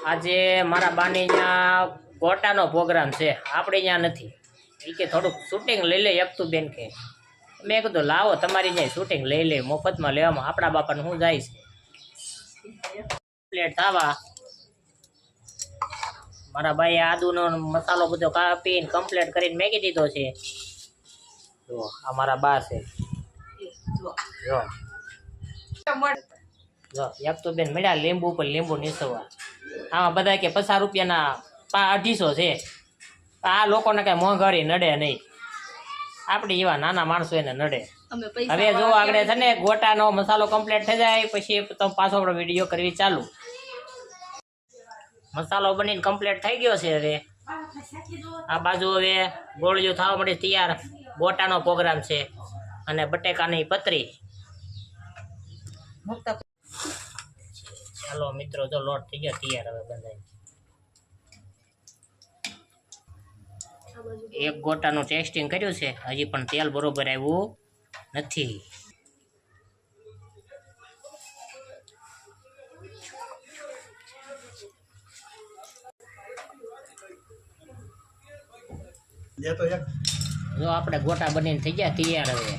આજે મારા બાની ત્યાં ગોટાનો પ્રોગ્રામ છે, આપણે ત્યાં નથી. એ કે થોડુંક શૂટિંગ લઈ લે એકતું બેન કે. મેં કીધું લાવો તમારી ત્યાં શૂટિંગ લઈ લે, મફતમાં લેવામાં આપણા બાપાને શું જાય છે. પ્લેટ થવા મારા ભાઈ આદુનો મસાલો બધો કાપીને કમ્પ્લીટ કરીને મેગી દીધો છે. જો આ મારા બા છે. જો જો એકતું બેન મળ્યા લીંબુ પર લીંબુ નીસવા. આમાં બધા કે 50 રૂપિયાના 250 છે. આ લોકોને કઈ મોંઘવારી નડે નહીં, આપણે એવા નાના માણસો એને નડે. હવે જો આગળ છે ને ગોટાનો મસાલો કમ્પ્લીટ થઈ જાય પછી તમે પાછો આપણો વિડીયો કરવી ચાલુ. મસાલો બનીને કમ્પ્લીટ થઈ ગયો છે. હવે આ બાજુ હવે ગોળિયું થવા માટે તૈયાર. ગોટાનો પ્રોગ્રામ છે અને બટેકાની પતરી. ચાલો મિત્રો, જો લોટ થઈ ગયો તૈયાર. હવે બંધાય એક ગોટાનું ટેસ્ટિંગ કર્યું છે, હજી પણ તેલ બરોબર આવ્યું નથી. જો આપણે ગોટા બનીને થઈ ગયા તૈયાર. હવે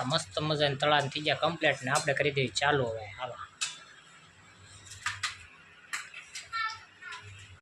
મસ્ત મજાની તળાને થઈ ગયા કમ્પ્લીટ ને આપણે કરી દેવી ચાલુ. હવે હાલો.